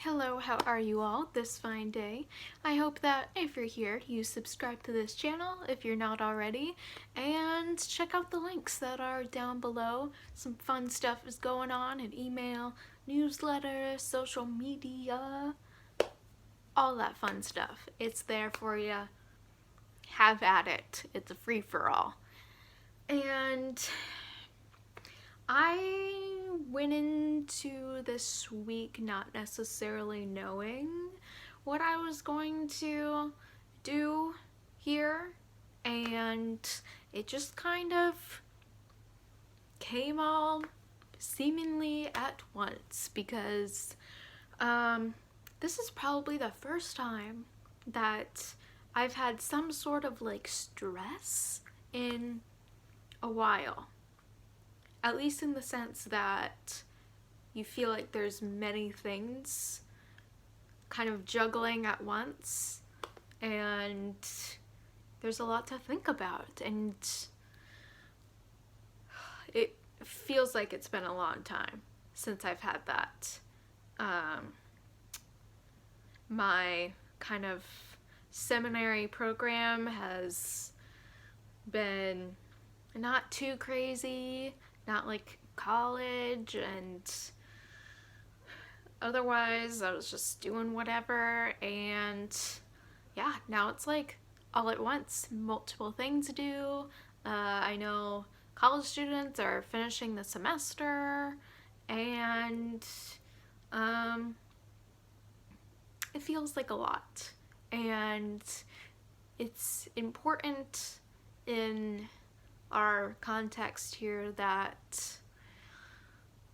hello, how are you all this fine day? I hope that if you're here, you subscribe to this channel if you're not already, and check out the links that are down below. Some fun stuff is going on in email, newsletter, social media, all that fun stuff. It's there for you. Have at it. It's a free-for-all. And I went into this week not necessarily knowing what I was going to do here, and it just kind of came all seemingly at once because this is probably the first time that I've had some sort of like stress in a while. At least in the sense that you feel like there's many things kind of juggling at once, and there's a lot to think about, and it feels like it's been a long time since I've had that. My kind of seminary program has been not too crazy, not like college, and otherwise I was just doing whatever, and yeah, now it's like all at once, multiple things to do. I know college students are finishing the semester, and it feels like a lot, and it's important in our context here that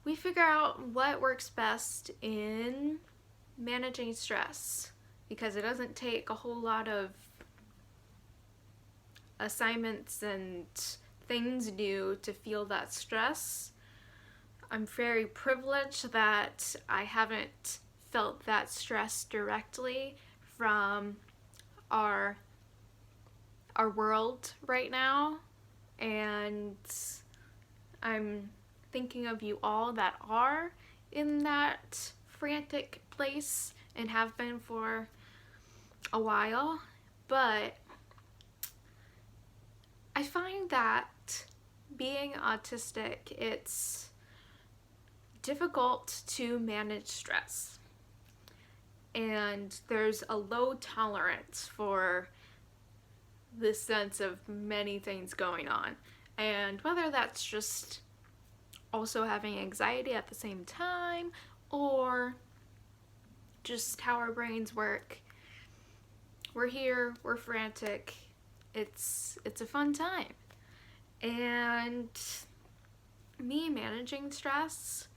we figure out what works best in managing stress, because it doesn't take a whole lot of assignments and things due to feel that stress. I'm very privileged that I haven't felt that stress directly from our world right now, and I'm thinking of you all that are in that frantic place and have been for a while. But I find that being autistic, it's difficult to manage stress, and there's a low tolerance for this sense of many things going on. And whether that's just also having anxiety at the same time, or just how our brains work, we're here, we're frantic, it's a fun time. And me managing stress,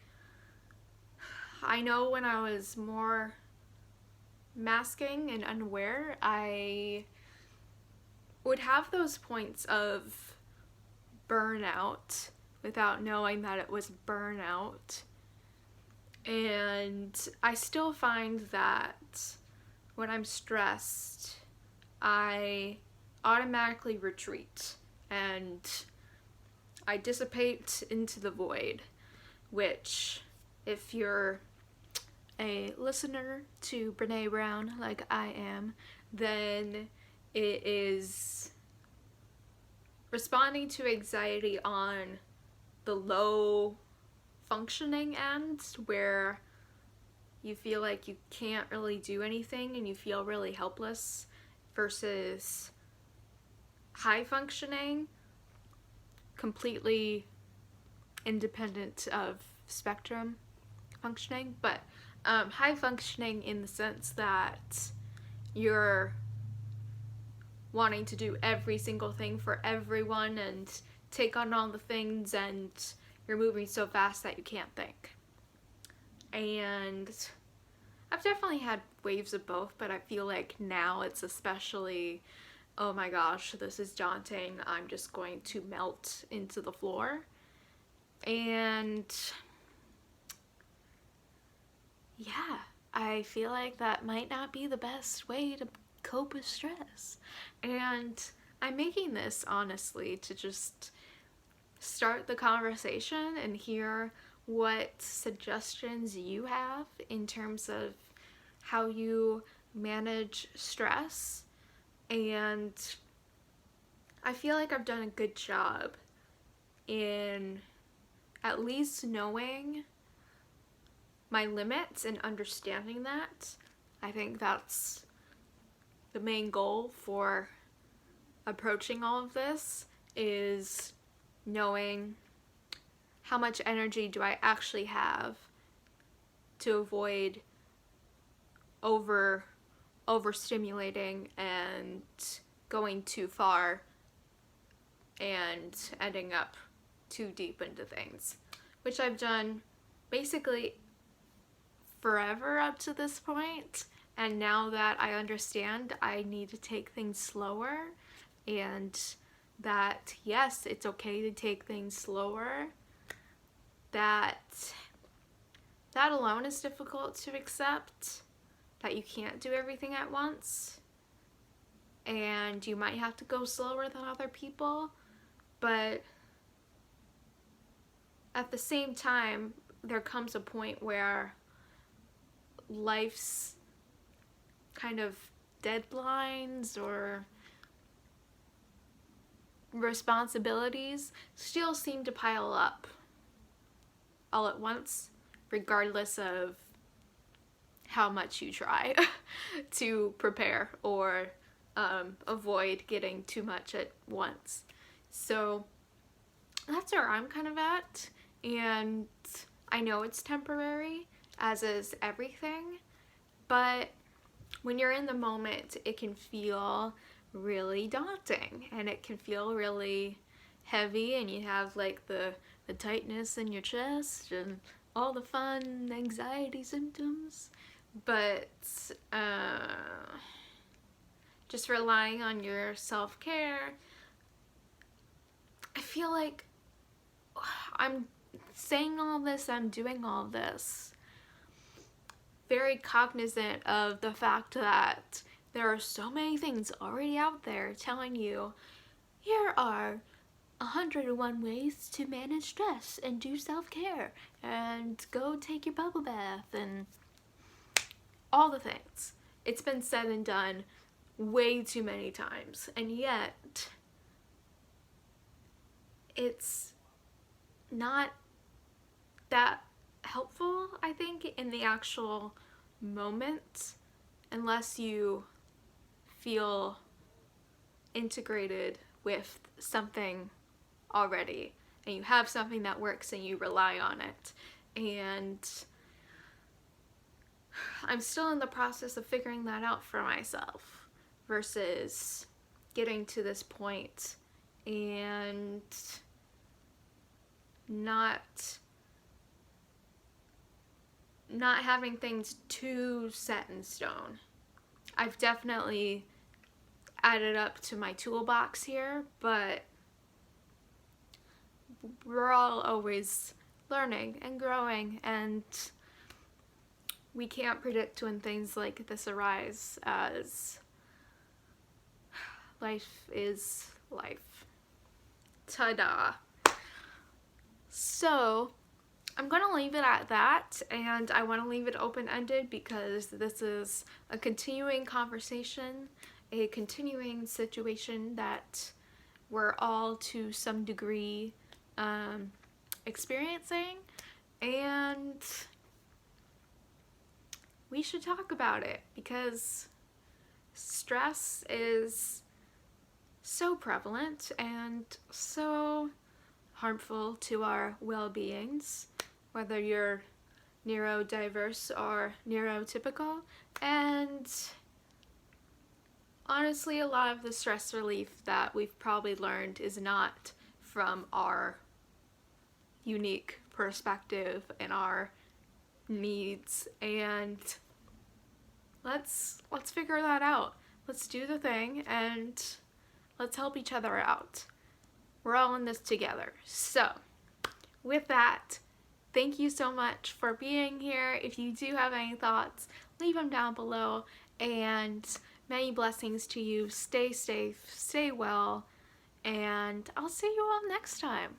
I know when I was more masking and unaware, I would have those points of burnout without knowing that it was burnout. And I still find that when I'm stressed, I automatically retreat and I dissipate into the void, which, if you're a listener to Brene Brown like I am, then it is responding to anxiety on the low functioning end, where you feel like you can't really do anything and you feel really helpless, versus high functioning, completely independent of spectrum functioning, but high functioning in the sense that you're wanting to do every single thing for everyone and take on all the things, and you're moving so fast that you can't think. And I've definitely had waves of both, but I feel like now it's especially, oh my gosh, this is daunting, I'm just going to melt into the floor. And yeah, I feel like that might not be the best way to cope with stress. And I'm making this honestly to just start the conversation and hear what suggestions you have in terms of how you manage stress, and I feel like I've done a good job in at least knowing my limits and understanding that. I think that's the main goal for approaching all of this, is knowing how much energy do I actually have to avoid overstimulating and going too far and ending up too deep into things, which I've done basically forever up to this point. And now that I understand I need to take things slower, and that yes, it's okay to take things slower, that alone is difficult to accept, that you can't do everything at once and you might have to go slower than other people. But at the same time, there comes a point where life's kind of deadlines or responsibilities still seem to pile up all at once, regardless of how much you try to prepare or avoid getting too much at once. So that's where I'm kind of at, and I know it's temporary, as is everything, but when you're in the moment, it can feel really daunting, and it can feel really heavy, and you have like the tightness in your chest and all the fun anxiety symptoms. But just relying on your self-care, I feel like I'm saying all this, I'm doing all this very cognizant of the fact that there are so many things already out there telling you, here are 101 ways to manage stress and do self-care and go take your bubble bath and all the things. It's been said and done way too many times, and yet it's not that helpful, I think, in the actual moment, unless you feel integrated with something already and you have something that works and you rely on it. And I'm still in the process of figuring that out for myself, versus getting to this point and not having things too set in stone. I've definitely added up to my toolbox here, but we're all always learning and growing, and we can't predict when things like this arise, as life is life. Ta-da! So I'm going to leave it at that, and I want to leave it open-ended because this is a continuing conversation, a continuing situation that we're all to some degree experiencing, and we should talk about it because stress is so prevalent and so harmful to our well-beings, whether you're neurodiverse or neurotypical. And honestly, a lot of the stress relief that we've probably learned is not from our unique perspective and our needs. And let's figure that out. Let's do the thing and let's help each other out. We're all in this together. So with that, thank you so much for being here. If you do have any thoughts, leave them down below, and many blessings to you. Stay safe, stay well, and I'll see you all next time.